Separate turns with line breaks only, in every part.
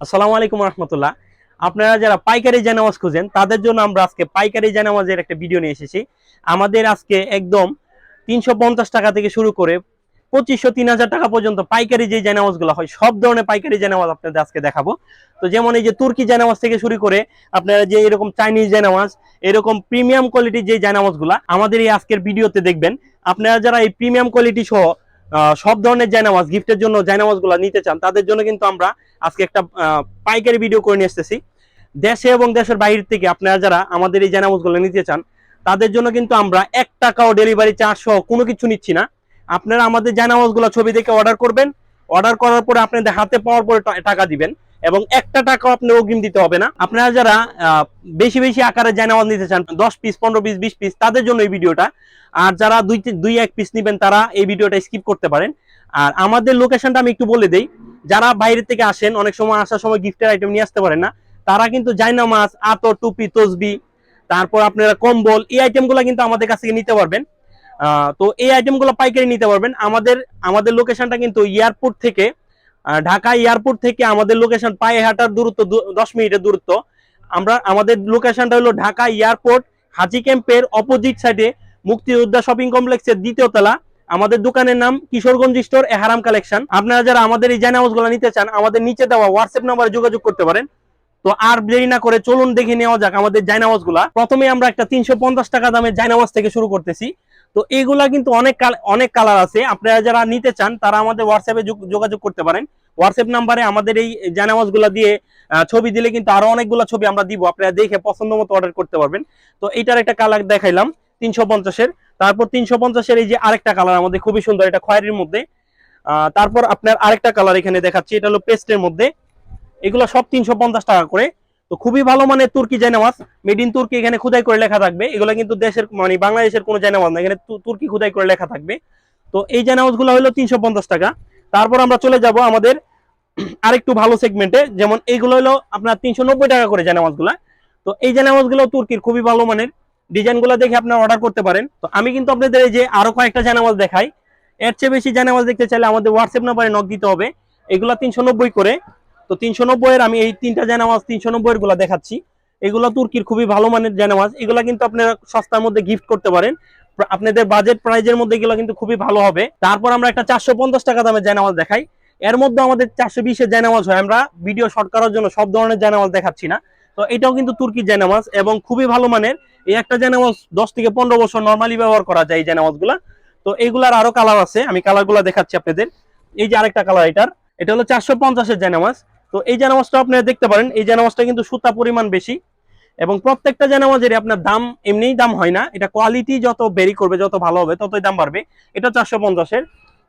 আসসালামু আলাইকুম রহমতুল্লাহ। আপনারা যারা পাইকারি জায়নামাজ খুঁজেন তাদের জন্য আমরা আজকে পাইকারি জায়নামাজের একটা ভিডিও নিয়ে এসেছি। আমাদের আজকে একদম 350 টাকা থেকে শুরু করে 2500-3000 টাকা পর্যন্ত পাইকারি যে জায়নামাজগুলো হয় সব ধরনের পাইকারি জায়নামাজ আপনাদের আজকে দেখাবো। তো যেমন এই যে তুর্কি জায়নামাজ থেকে শুরু করে আপনারা যে এরকম চাইনিজ জায়নামাজ, এরকম প্রিমিয়াম কোয়ালিটির যে জায়নামাজগুলো আমাদের এই আজকের ভিডিওতে দেখবেন। আপনারা যারা এই প্রিমিয়াম কোয়ালিটি সহ সব ধরনের জায়নামাজ গিফটের জন্য জায়নামাজগুলো নিতে চান তাদের জন্য কিন্তু আমরা আজকে একটা পাইকারি ভিডিও করে নিয়ে এসেছি। দেশে এবং দেশের বাইরে থেকে আপনারা যারা আমাদের এই জায়নামাজগুলো নিতে চান তাদের জন্য কিন্তু আমরা 1 টাকাও ডেলিভারি চার্জ সহ কোনো কিছু নিচ্ছি না। আপনারা আমাদের জায়নামাজগুলো ছবি দেখে অর্ডার করবেন, অর্ডার করার পরে আপনাদের হাতে পাওয়ার পরে টাকা দিবেন এবং 1 টাকাও আপনি অগ্রিম দিতে হবে না। আপনারা যারা বেশি বেশি আকারে জায়নামাজ নিতে চান 10 পিস, 15 পিস, 20 পিস তাদের জন্য এই ভিডিওটা। আর যারা দুই এক পিস নেবেন তারা এই ভিডিওটা স্কিপ করতে পারেন। আর আমাদের লোকেশনটা আমি একটু বলে দেই। যারা বাইরে থেকে আসেন অনেক সময় আসার সময় গিফটের আইটেম নিয়ে আসতে পারেন না, তারা কিন্তু জায়নামাজ, আতর, টুপি, তসবি, তারপর আপনারা কম্বল এই আইটেমগুলো কিন্তু আমাদের কাছ থেকে নিতে পারবেন। তো এই আইটেমগুলো পাইকারি নিতে পারবেন। আমাদের লোকেশনটা কিন্তু এয়ারপোর্ট থেকে, ঢাকা এয়ারপোর্ট থেকে আমাদের লোকেশন পায়ে হাঁটার দূরত্ব 10 মিনিটের দূরত্ব। আমাদের লোকেশনটা হলো ঢাকা এয়ারপোর্ট হাজি ক্যাম্পের অপোজিট সাইডে মুক্তিযোদ্ধা শপিং কমপ্লেক্সের 2য় তলা। আমাদের দোকানের নাম কিশোরগঞ্জ স্টোর এহারাম কালেকশন। আপনারা যারা আমাদের এই জায়নামাজগুলো নিতে চান আমাদের নিচে দেওয়া হোয়াটসঅ্যাপ নাম্বারে যোগাযোগ করতে পারেন। তো আর দেরি না করে চলুন দেখে নেওয়া যাক আমাদের জায়নামাজগুলা। প্রথমে আমরা একটা 350 টাকা দামের জায়নামাজ থেকে শুরু করতেছি। তো এইগুলা কিন্তু অনেক কালার আছে। আপনারা যারা নিতে চান তারা আমাদের হোয়াটসঅ্যাপে যোগাযোগ করতে পারেন। হোয়াটসঅ্যাপ নাম্বারে আমাদের এই জায়নামাজগুলা দিয়ে ছবি দিলে কিন্তু আরো অনেকগুলো ছবি আমরা দিব, আপনারা দেখে পছন্দ মতো অর্ডার করতে পারবেন। তো এইটার একটা কালার দেখাইলাম 350-এর। তারপর 350-এর এই যে আরেকটা কালার আমাদের খুবই সুন্দর, এটা খয়েরির মধ্যে। তারপর আপনার আরেকটা কালার এখানে দেখাচ্ছি, এটা হলো পেস্টের মধ্যে। এগুলো সব 350 টাকা করে। তো খুবই ভালো মানের তুর্কি জায়নামাজ, মেড ইন তুর্কি এখানে খোদাই করে লেখা থাকবে। এগুলো কিন্তু দেশের মানে বাংলাদেশের কোনো জায়নামাজ না, এখানে তুর্কি খোদাই করে লেখা থাকবে। তো এই জায়নামাজ গুলো হলো 350 টাকা। তারপর আমরা চলে যাব আমাদের আরেকটু ভালো সেগমেন্টে, যেমন এইগুলো হলো আপনার 390 টাকা করে জায়নামাজ গুলা। তো এই জায়নামাজ গুলো তুর্কির খুবই ভালো মানের, ডিজাইন গুলো দেখে আপনারা অর্ডার করতে পারেন। তো আমি কিন্তু আপনাদের এই যে আরো কয়েকটা জায়নামাজ দেখাই। এর চেয়ে বেশি জায়নামাজ দেখতে চাইলে আমাদের হোয়াটসঅ্যাপ নাম্বারে নক দিতে হবে। এগুলা 390 করে। তো 390-এর আমি এই 3টা জায়নামাজ 390-এর গুলা দেখাচ্ছি। এগুলো তুর্কির খুবই ভালো মানের জায়নামাজ, এগুলা কিন্তু আপনারা সস্তার মধ্যে গিফট করতে পারেন। আপনাদের বাজেট প্রাইজের মধ্যে এগুলো কিন্তু খুবই ভালো হবে। তারপর আমরা একটা 450 টাকা দামের জায়নামাজ দেখাই। এর মধ্যে আমাদের 420-এর জায়নামাজ হয়। আমরা ভিডিও শর্ট করার জন্য সব ধরনের জায়নামাজ দেখাচ্ছি না। তো এটাও কিন্তু তুর্কির জায়নামাজ এবং খুবই ভালো মানের। এই একটা জায়নামাজ 10 থেকে 15 বছর নরমালি ব্যবহার করা যায় এই জায়নামাজগুলা। তো এইগুলার আরো কালার আছে, আমি কালারগুলো দেখাচ্ছি আপনাদের। এই যে আরেকটা কালার, এটা হলো 450-এর জায়নামাজ। তো এই জায়নামাজটা আপনারা দেখতে পারেন, এই জায়নামাজটা কিন্তু সুতা পরিমাণ বেশি এবং প্রত্যেকটা জায়নামাজের আপনার দাম এমনিই দাম হয় না, এটা কোয়ালিটি যত বেরি করবে, যত ভালো হবে ততই দাম বাড়বে। এটা 450-এর।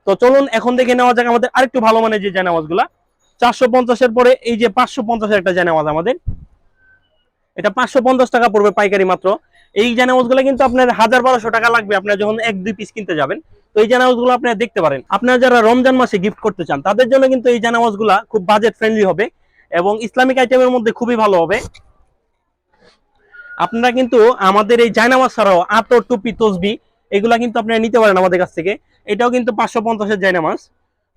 তো চলুন এখন দেখে নেওয়া যাক আমাদের আরেকটু ভালো মানের যে জায়নামাজগুলা। 450-এর পরে এই যে 550-এর একটা জায়নামাজ আমাদের, এটা 550 টাকা পড়বে পাইকারি মাত্র। এই জায়নামাজগুলো কিন্তু আপনার 1000-1200 টাকা লাগবে আপনার যখন 1-2 পিস কিনতে যাবেন। তো এই জায়নামাজগুলো আপনারা দেখতে পারেন। আপনারা যারা রমজান মাসে গিফট করতে চান তাদের জন্য কিন্তু এই জায়নামাজগুলো খুব বাজেট ফ্রেন্ডলি হবে এবং ইসলামিক আইটেমের মধ্যে খুবই ভালো হবে। আপনারা কিন্তু আমাদের এই জায়নামাজ ছাড়াও আতর, টুপি, তসবি এগুলা কিন্তু আপনারা নিতে পারেন আমাদের কাছ থেকে। এটাও কিন্তু 550-এর জায়নামাজ।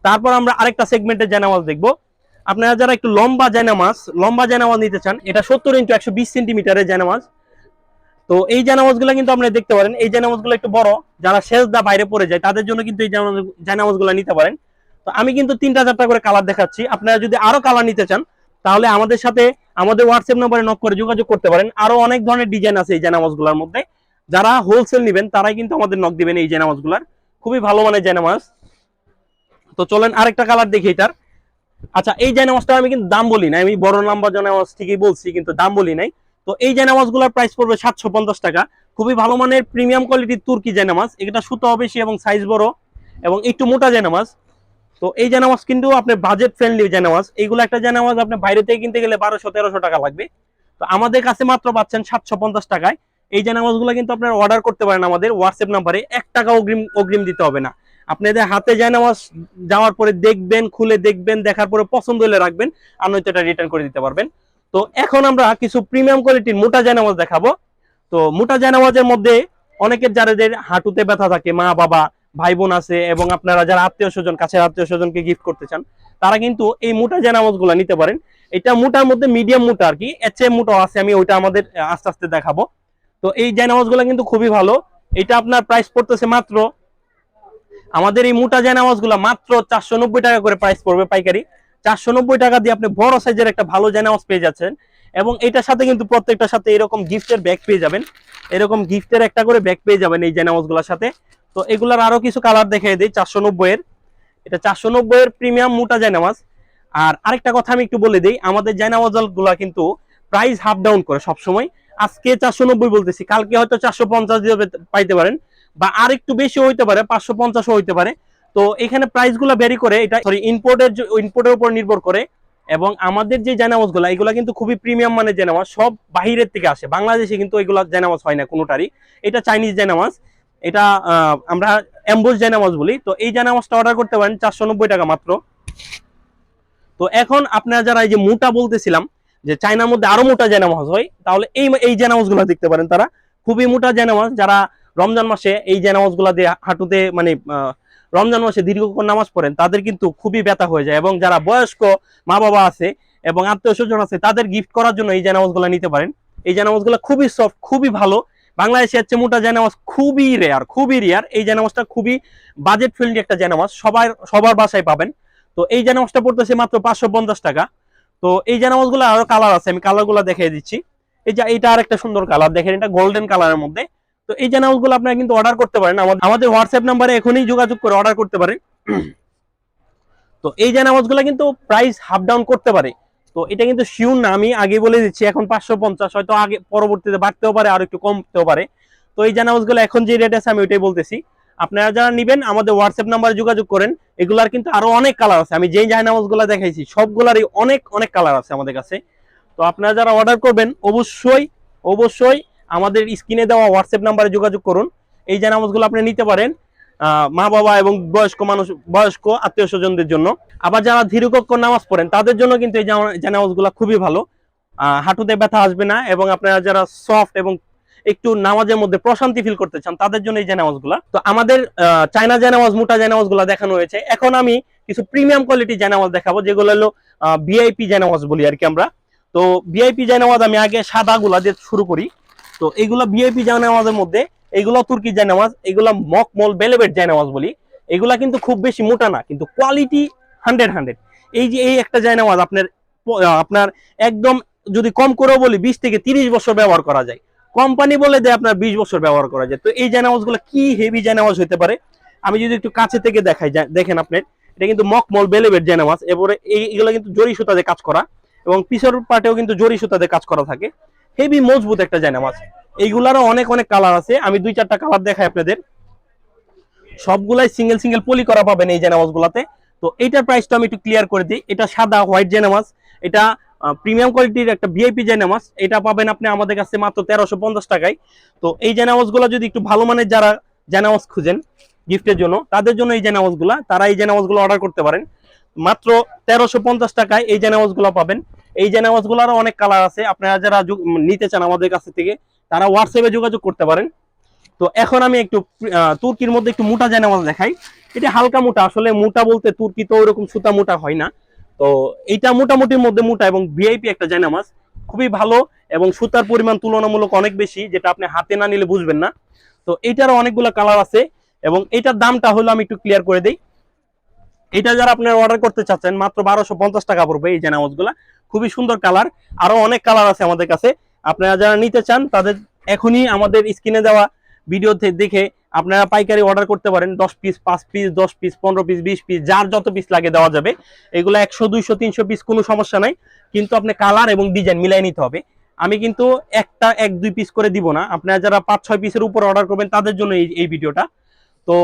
তারপর আমরা আরেকটা সেগমেন্টের জায়নামাজ দেখবো। আপনারা যারা একটু লম্বা জায়নামাজ নিতে চান, এটা 70x120 সেন্টিমিটারের জায়নামাজ। তো এই জায়নামাজগুলো কিন্তু আপনারা দেখতে পারেন। এই জায়নামাজগুলো একটু বড়, যারা সেজদা বাইরে পড়ে যায় তাদের জন্য কিন্তু এই জায়নামাজগুলো নিতে পারেন। তো আমি কিন্তু 3টা-4টা করে কালার দেখাচ্ছি। আপনারা যদি আরো কালার নিতে চান তাহলে আমাদের সাথে আমাদের হোয়াটসঅ্যাপ নম্বরে নক করে যোগাযোগ করতে পারেন। আরো অনেক ধরনের ডিজাইন আছে এই জায়নামাজগুলোর মধ্যে। যারা হোলসেল নেবেন তারাই কিন্তু আমাদের নক দিবেন এই জায়নামাজগুলার, খুবই ভালো মানের জায়নামাজ। তো চলেন আরেকটা কালার দেখি এটার। আচ্ছা, এই জায়নামাজটা আমি কিন্তু দাম বলি না, আমি বড় নাম্বার জায়নামাজ ঠিকই বলছি কিন্তু দাম বলি নাই। তো এই জায়নামাজগুলোর প্রাইস পড়বে 750 টাকা। খুবই ভালো মানের প্রিমিয়াম কোয়ালিটির তুর্কি জায়নামাজ, এটা সুতো বেশি এবং সাইজ বড় এবং একটু মোটা জায়নামাজ। তো এই জায়নামাজ কিন্তু আপনার বাজেট ফ্রেন্ডলি জায়নামাজ। এইগুলো একটা জায়নামাজ আপনি বাইরে থেকে কিনতে গেলে 1200-1300 টাকা লাগবে। তো আমাদের কাছে মাত্র পাচ্ছেন 750 টাকায়। এই জায়নামাজগুলো কিন্তু আপনারা অর্ডার করতে পারেন আমাদের হোয়াটসঅ্যাপ নাম্বারে, 1 টাকা অগ্রিম দিতে হবে না। আপনাদের হাতে জায়নামাজ যাওয়ার পরে দেখবেন, খুলে দেখবেন, দেখার পরে পছন্দ হলে রাখবেন, আর নয়তো এটা রিটার্ন করে দিতে পারবেন। তো এখন আমরা কিছু প্রিমিয়াম কোয়ালিটির মোটা জায়নামাজ দেখাবো। তো মোটা জায়নামাজের মধ্যে অনেকের যাদের হাঁটুতে ব্যথা থাকে, মা বাবা ভাই বোন আছে এবং আপনারা যারা আত্মীয় স্বজন, কাছের আত্মীয় স্বজনকে গিফট করতে চান তারা কিন্তু এই মোটা জায়নামাজগুলো নিতে পারেন। এটা মোটার মধ্যে মিডিয়াম মোটা আর কি, এর চেয়ে মোটা আছে, আমি ওইটা আমাদের আস্তে আস্তে দেখাবো। তো এই জায়নামাজ গুলা কিন্তু খুবই ভালো। এটা আপনার প্রাইস পড়তেছে মাত্র, আমাদের এই মোটা জায়নামাজ গুলা মাত্র 490 টাকা করে প্রাইস পড়বে পাইকারি। 490 টাকা দিয়ে আপনি বড় সাইজের একটা ভালো জায়নামাজ পেয়ে যাচ্ছেন। এবং এটার সাথে কিন্তু প্রত্যেকটার সাথে এরকম গিফটের ব্যাগ পেয়ে যাবেন, এরকম গিফটের একটা করে ব্যাগ পেয়ে যাবেন এই জায়নামাজ গুলার সাথে। তো এগুলার আরো কিছু কালার দেখিয়ে দিই। 490 এর, এটা 490 এর প্রিমিয়াম মোটা জায়নামাজ। আর আরেকটা কথা আমি একটু বলে দিই, আমাদের জায়নামাজ গুলা কিন্তু প্রাইস হাফ ডাউন করে সবসময়। আজকে 490 বলতেছি, কালকে হয়তো 450 দিয়ে পাইতে পারেন, বা আর একটু বেশি হইতে পারে, 550 হইতে পারে। তো এখানে প্রাইস গুলা ভ্যারি করে, এটা সরি ইম্পোর্টের উপর নির্ভর করে। এবং আমাদের যে জায়নামাজ গুলা, এগুলা কিন্তু খুবই প্রিমিয়াম মানের জায়নামাজ, সব বাহিরের থেকে আসে, বাংলাদেশে কিন্তু এগুলা জায়নামাজ হয় না কোনোটারই। এটা চাইনিজ জায়নামাজ, এটা আমরা এমবোস জায়নামাজ বলি। তো এই জায়নামাজটা অর্ডার করতে পারেন 490 টাকা মাত্র। তো এখন আপনারা যারা এই যে মোটা বলতেছিলাম যে চায়নার মধ্যে আরো মোটা জায়নামাজ হয়, তাহলে এই জায়নামাজ গুলা দেখতে পারেন। তারা খুবই মোটা জায়নামাজ, যারা রমজান মাসে এই জায়নামাজ গুলা দিয়ে হাঁটুতে মানে রমজান মাসে দীর্ঘক্ষণ নামাজ পড়েন, তাদের কিন্তু খুবই ব্যথা হয়ে যায়। এবং যারা বয়স্ক মা বাবা আছে এবং আত্মীয় স্বজন আছে, তাদের গিফট করার জন্য এই জায়নামাজ গুলা নিতে পারেন। এই জায়নামাজ গুলা খুবই সফট, খুবই ভালো। বাংলাদেশে হচ্ছে মোটা জায়নামাজ খুবই রেয়ার, খুবই রেয়ার। এই জায়নামাজটা খুবই বাজেট ফ্রেন্ডলি একটা জায়নামাজ, সবার বাসায় পাবেন। তো এই জায়নামাজটা পড়তেছে মাত্র 550 টাকা। তো এই জায়নামাজ গুলো আরো কালার আছে, আমি কালার গুলো দেখিয়ে দিচ্ছি। এই যে এটা আর একটা সুন্দর কালার দেখেন, এটা গোল্ডেন কালারের মধ্যে। তো এই জায়নামাজ গুলো আপনারা কিন্তু অর্ডার করতে পারেন, আমাদের হোয়াটসঅ্যাপ নাম্বারে এখনই যোগাযোগ করে অর্ডার করতে পারেন। তো এই জায়নামাজ গুলো কিন্তু প্রাইস হাফ ডাউন করতে পারে। তো এটা কিন্তু শিওর না, আমি আগে বলে দিচ্ছি। এখন 550, হয়তো আগে পরবর্তীতে বাড়তেও পারে, আর একটু কমতেও পারে। তো এই জায়নামাজ গুলো এখন যে রেট আছে আমি ওইটাই বলতেছি। আপনারা যারা নিবেন আমাদের হোয়াটসঅ্যাপ নাম্বারে যোগাযোগ করেন। এগুলার কিন্তু আরো অনেক কালার আছে, আমি যেই জায়নামাজ গুলা দেখাইছি সবগুলারই অনেক অনেক কালার আছে আমাদের কাছে। তো আপনারা যারা অর্ডার করবেন অবশ্যই অবশ্যই আমাদের স্ক্রিনে দেওয়া হোয়াটসঅ্যাপ নাম্বারে যোগাযোগ করুন। এই জায়নামাজ গুলো আপনি নিতে পারেন মা বাবা এবং বয়স্ক মানুষ, বয়স্ক আত্মীয় স্বজনদের জন্য। আবার যারা দীর্ঘক্ষণ নামাজ পড়েন তাদের জন্য কিন্তু এই জায়নামাজ গুলা খুবই ভালো, হাঁটুতে ব্যথা আসবে না। এবং আপনারা যারা সফট এবং একটু নামাজের মধ্যে প্রশান্তি ফিল করতে চান, তাদের জন্য এই জায়নামাজ গুলা। তো আমাদের চায়না জায়নামাজ, মোটা জায়নামাজ গুলা দেখানো হয়েছে। এখন আমি কিছু প্রিমিয়াম কোয়ালিটি জায়নামাজ দেখাবো, যেগুলো হলো ভিআইপি জায়নামাজ বলি আর কি আমরা। তো ভিআইপি জায়নামাজ আমি আগে সাদা গুলা দিয়ে শুরু করি। তো এইগুলা ভিআইপি জায়নামাজের মধ্যে, এইগুলা তুর্কি জায়নামাজ, এগুলা মকমল বেলেবেট জায়নামাজ বলি। এগুলা কিন্তু খুব বেশি মোটা না, কিন্তু কোয়ালিটি 100। এই যে এই একটা জায়নামাজ আপনার আপনার একদম, যদি কম করেও বলি 20 থেকে 30 বছর ব্যবহার করা যায়। কোম্পানি বলে দেয় আপনার 20 বছর ব্যবহার করা যায়। তো এই জায়নামাজ গুলো কি হেভি জায়নামাজ হতে পারে, আমি যদি একটু কাছে থেকে দেখাই, দেখেন আপনার এটা কিন্তু মকমল বেলেবেট জায়নামাজ। এবারে এইগুলো কিন্তু জরি সুতা দিয়ে কাজ করা, এবং পিছর পাটেও কিন্তু জরি সুতা দিয়ে কাজ করা থাকে। হেভি মজবুত একটা জায়নামাজ। এইগুলারও অনেক অনেক কালার আছে, আমি 2-4টা কালার দেখাই আপনাদের। সবগুলাই সিঙ্গেল সিঙ্গেল পলি করা পাবেন এই জায়নামাজ গুলাতে। তো এইটার প্রাইসটা আমি একটু ক্লিয়ার করে দিই। এটা সাদা হোয়াইট জায়নামাজ, এটা প্রিমিয়াম কোয়ালিটির একটা ভিআইপি জায়নামাজ। এটা পাবেন আপনি আমাদের কাছে মাত্র 1350 টাকায়। তো এই জায়নামাজ গুলা যদি একটু ভালো মানের যারা জায়নামাজ খুঁজেন গিফটের জন্য, তাদের জন্য এই জায়নামাজ গুলা, তারা এই জায়নামাজ গুলো অর্ডার করতে পারেন। মাত্র 1350 টাকায় এই জায়নামাজ গুলো পাবেন। এই জায়নামাজ গুলারও অনেক কালার আছে, আপনারা যারা নিতে চান আমাদের কাছ থেকে, তারা হোয়াটসঅ্যাপে যোগাযোগ করতে পারেন। তো এখন আমি একটু তুর্কির মধ্যে একটু মোটা জায়নামাজ দেখাই। এটা হালকা মোটা, আসলে মোটা বলতে তুর্কি তো ওরকম সুতা মোটা হয় না। তো এইটা মোটামুটির মধ্যে মোটা এবং ভিআইপি একটা জায়নামাজ, খুবই ভালো। এবং সুতার পরিমাণ তুলনামূলক অনেক বেশি, যেটা আপনি হাতে না নিলে বুঝবেন না। তো এইটারও অনেকগুলো কালার আছে, এবং এইটার দামটা হলো আমি একটু ক্লিয়ার করে দিই। এটা যারা আপনারা অর্ডার করতে চাচ্ছেন, মাত্র 1250 টাকা পড়বে এই জায়নামাজ গুলা। খুবই সুন্দর কালার, আরো অনেক কালার আছে আমাদের কাছে। আপনারা যারা নিতে চান তাদের এখনই আমাদের স্ক্রিনে দেওয়া ভিডিওতে দেখে আপনারা পাইকারি অর্ডার করতে পারেন। 10 piece, 5 piece, 10 piece, 15 piece, 20 piece, যার যত পিস লাগে দেওয়া যাবে। এগুলো 100, 200, 300 পিস কোনো সমস্যা নাই, কিন্তু আপনি কালার এবং ডিজাইন মিলাই নিতে হবে। আমি কিন্তু একটা 1-2 পিস করে দিব না। আপনারা যারা 5-6 পিসের উপর অর্ডার করবেন তাদের জন্য এই ভিডিওটা। তো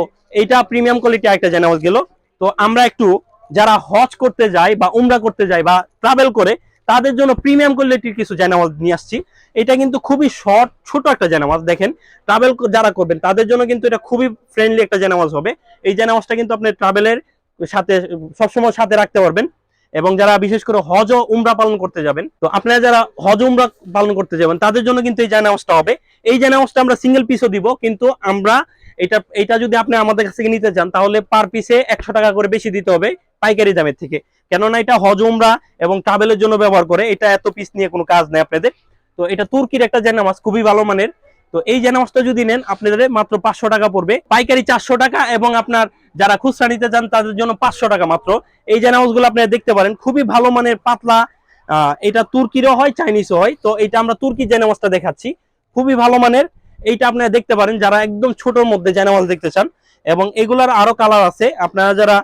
এইটা প্রিমিয়াম কোয়ালিটি একটা জায়নামাজ গেল। তো আমরা একটু যারা হজ করতে যায় বা উমরা করতে যায় বা ট্রাভেল করে, তাদের জন্য প্রিমিয়াম কোয়ালিটির কিছু জায়নামাজ নিয়ে আসছি। এটা কিন্তু খুবই শর্ট ছোট একটা জায়নামাজ, দেখেন ট্রাভেল যারা করবেন তাদের জন্য কিন্তু এটা খুবই ফ্রেন্ডলি একটা জায়নামাজ হবে। এই জায়নামাজটা কিন্তু আপনি ট্রাভেলের সাথে সবসময় সাথে রাখতে পারবেন। এবং যারা বিশেষ করে হজ ও উমরা পালন করতে যাবেন, তো আপনারা যারা হজ উমরা পালন করতে যাবেন তাদের জন্য কিন্তু এই জায়নামাজটা হবে। এই জায়নামাজটা আমরা সিঙ্গেল পিসও দিব, কিন্তু আমরা এটা যদি আপনি আমাদের কাছ থেকে নিতে চান, তাহলে পার পিসে 100 টাকা করে বেশি দিতে হবে পাইকারি দামের থেকে। কেননা এটা হজ উমরা এবং ট্রাভেলের জন্য ব্যবহার করে, এটা এত পিস নিয়ে কোনো কাজ নেই আপনাদের। তো এটা তুর্কির একটা জায়নামাজ, খুবই ভালো মানের। তো এই জায়নামাজটা যদি নেন আপনাদের মাত্র 500 টাকা পড়বে, পাইকারি 400 টাকা, এবং আপনার যারা খুচরা নিতে চান তাদের জন্য 500 টাকা মাত্র। এই জায়নামাজগুলো আপনারা দেখতে পারেন, খুবই ভালো মানের, পাতলা। এটা তুর্কিরও হয়, চাইনিজও হয়। তো এটা আমরা তুর্কি জায়নামাজটা দেখাচ্ছি, খুবই ভালো মানের। এইটা আপনারা দেখতে পারেন যারা একদম ছোটর মধ্যে জায়নামাজ দেখতে চান। এবং এগুলার আরো কালার আছে, আপনারা যারা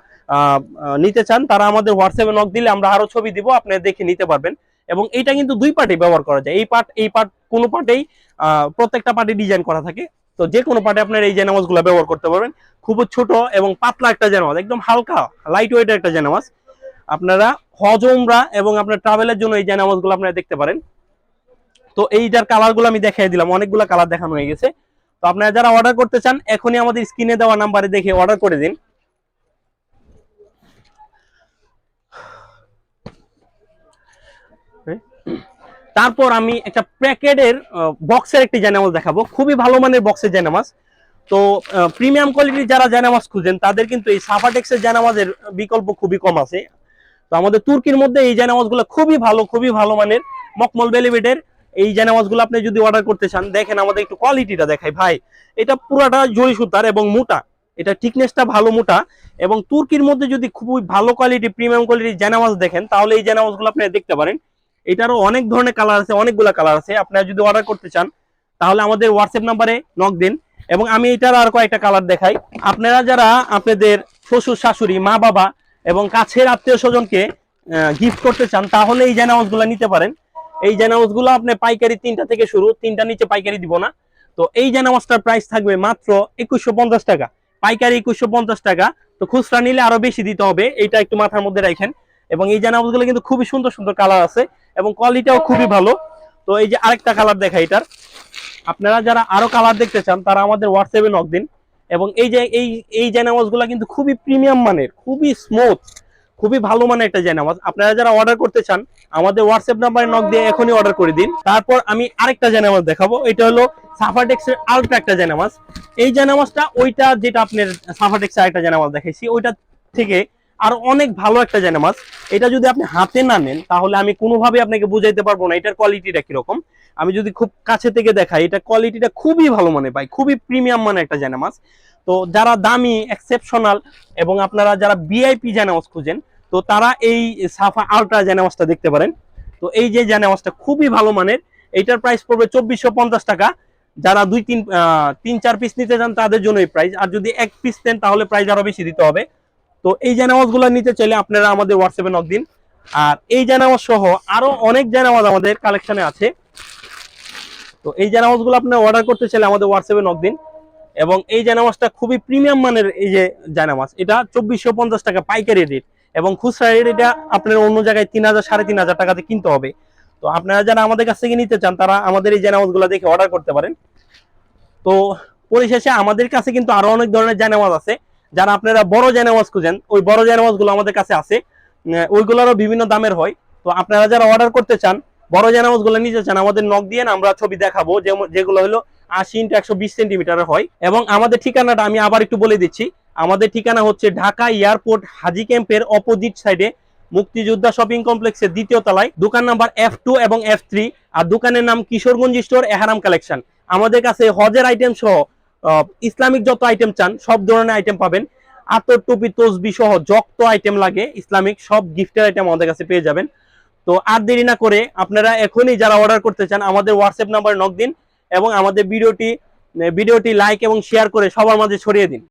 নিতে চান তারা আমাদের হোয়াটসঅ্যাপে নক দিলে আমরা আরো ছবি দিব, আপনারা দেখে নিতে পারবেন। এবং এটা কিন্তু দুই পার্টে ব্যবহার করা যায়, এই পার্ট কোনো পার্টেই প্রত্যেকটা পার্টে ডিজাইন করা থাকে। তো যে কোনো পার্টে আপনারা এই জায়নামাজগুলো ব্যবহার করতে পারবেন। খুব ছোট এবং পাতলা একটা জায়নামাজ, একদম হালকা লাইট ওয়েটের একটা জায়নামাজ। আপনারা হজ উমরা এবং আপনার ট্রাভেলের জন্য এই জায়নামাজগুলো আপনারা দেখতে পারেন। তো এইটার কালারগুলো আমি দেখিয়ে দিলাম, অনেকগুলো কালার দেখানো হয়ে গেছে। তো আপনারা যারা অর্ডার করতে চান এখনই আমাদের স্ক্রিনে দেওয়া নাম্বারে দেখে অর্ডার করে দিন। তারপর আমি একটা প্যাকেটের বক্সের একটি জায়নামাজ দেখাবো, খুবই ভালো মানের বক্সের জায়নামাজ। তো প্রিমিয়াম কোয়ালিটির যারা জায়নামাজ খুঁজেন তাদের কিন্তু এই সাফাটেক্সের জায়নামাজের বিকল্প খুবই কম আছে। তো আমাদের তুর্কির মধ্যে এই জায়নামাজগুলো খুবই ভালো মানের, মকমল ভেলভেটের এই জায়নামাজগুলো আপনি যদি অর্ডার করতে চান, দেখেন আমাদের একটু কোয়ালিটিটা দেখাই ভাই। এটা পুরাটা জরি সুতার এবং মোটা, এটা থিকনেসটা ভালো মোটা। এবং তুর্কির মধ্যে যদি খুবই ভালো কোয়ালিটি প্রিমিয়াম কোয়ালিটির জায়নামাজ দেখেন তাহলে এই জায়নামাজগুলো আপনি দেখতে পারেন। এটারও অনেক ধরনের কালার আছে, অনেকগুলো কালার আছে। আপনারা যদি অর্ডার করতে চান তাহলে আমাদের হোয়াটসঅ্যাপ নাম্বারে নক দিন। এবং আমি এটার আর কয়েকটা কালার দেখাই। আপনারা যারা আপনাদের শ্বশুর শাশুড়ি মা বাবা এবং কাছের আত্মীয় স্বজনকে গিফট করতে চান তাহলে এই জায়নামাজগুলো নিতে পারেন। এই জায়নামাজগুলো আপনি পাইকারি 3টা থেকে শুরু, 3টার নিচে পাইকারি দিব না। তো এই জায়নামাজটার প্রাইস থাকবে মাত্র 2150 টাকা, পাইকারি 2150 টাকা। তো খুচরা নিলে আরো বেশি দিতে হবে, এইটা একটু মাথার মধ্যে রাখেন। এবং এই জায়নামাজগুলো কিন্তু খুবই সুন্দর সুন্দর কালার আছে এবং কোয়ালিটিও খুবই ভালো। তো এই যে আরেকটা কালার দেখা, এটার আপনারা যারা আরো কালার দেখতে চান তারা আমাদের হোয়াটসঅ্যাপে নক দিন। এবং এই যে এই জায়নামাজগুলো কিন্তু খুবই প্রিমিয়াম মানের, খুবই স্মুথ, খুবই ভালো মানের একটা জায়নামাজ। আপনারা যারা অর্ডার করতে চান আমাদের হোয়াটসঅ্যাপ নাম্বারে নক দিয়ে এখনই অর্ডার করে দিন। তারপর আমি আরেকটা জায়নামাজ দেখাবো, এটা হলো সাফাটেক্সের আরেকটা একটা জায়নামাজ। এই জায়নামাজটা ওইটা যেটা আপনার সাফাটেক্সের আরেকটা জায়নামাজ দেখাইছি ওইটা থেকে আর অনেক ভালো একটা জায়নামাজ। এটা যদি আপনি হাতে না নেন তাহলে আমি কোনোভাবে আপনাকে বুঝাইতে পারবো না এটার কোয়ালিটিটা কিরকম। আমি যদি খুব কাছে থেকে দেখাই, এটা কোয়ালিটিটা খুবই ভালো মানে ভাই, খুবই প্রিমিয়াম মানে একটা জায়নামাজ। তো যারা দামি এক্সেপশনাল এবং আপনারা যারা ভিআইপি জায়নামাজ খুঁজেন তো তারা এই সাফা আলট্রা জায়নামাজটা দেখতে পারেন। তো এই যে জায়নামাজটা খুবই ভালো মানের, এইটার প্রাইস পড়বে 2450 টাকা। যারা 2-3-4 পিস নিতে চান তাদের জন্য এই প্রাইস, আর যদি এক পিস নেন তাহলে প্রাইস আরো বেশি দিতে হবে। তো এই জায়নামাজগুলো নিতে চাইলে আপনারা আমাদের হোয়াটসঅ্যাপে নক দিন। আর এই জায়নামাজ সহ আরো অনেক জায়নামাজ আমাদের কালেকশনে আছে। তো এই জায়নামাজগুলো আপনারা অর্ডার করতে চাইলে আমাদের হোয়াটসঅ্যাপে নক দিন। এবং এই জায়নামাজটা খুবই প্রিমিয়াম মানের, এই যে জায়নামাজ এটা 2450 টাকা পাইকারি রেট, এবং খুচরা রেট এটা আপনার অন্য জায়গায় 3000-3500 টাকাতে কিনতে হবে। তো আপনারা যারা আমাদের কাছ থেকে নিতে চান তারা আমাদের এই জায়নামাজগুলো দেখে অর্ডার করতে পারেন। তো পরিশেষে আমাদের কাছে কিন্তু আরো অনেক ধরনের জায়নামাজ আছে। যারা আপনারা বড় জায়নামাজ খুঁজেন ওই বড় জায়নামাজগুলো আমাদের কাছে আছে, ওইগুলোরও বিভিন্ন দামের হয়। তো আপনারা যারা অর্ডার করতে চান বড় জায়নামাজগুলো নিতে চান আমাদের নক দিয়ে আমরা ছবি দেখাবো, যেগুলো হলো 80x120 সেন্টিমিটারের হয়। এবং আমাদের ঠিকানাটা আমি আবার একটু বলে দিচ্ছি, আমাদের ঠিকানা হচ্ছে ঢাকা এয়ারপোর্ট হাজি ক্যাম্পের অপোজিট সাইডে মুক্তিযোদ্ধা শপিং কমপ্লেক্সের 2য় তলায়, দোকান নাম্বার F2 এবং F3। আর দোকানের নাম কিশোরগঞ্জ স্টোর এহরাম কালেকশন। আমাদের কাছে হজের আইটেম সহ ইসলামিক যত আইটেম চান সব ধরনের আইটেম পাবেন। আতর টুপি তসবি সহ যত আইটেম লাগে ইসলামিক সব গিফটের আইটেম আমাদের কাছে পেয়ে যাবেন। তো আর দেরি না করে আপনারা এখনই যারা অর্ডার করতে চান আমাদের হোয়াটসঅ্যাপ নাম্বারে নক দিন এবং আমাদের ভিডিওটি লাইক এবং শেয়ার করে সবার মাঝে ছড়িয়ে দিন।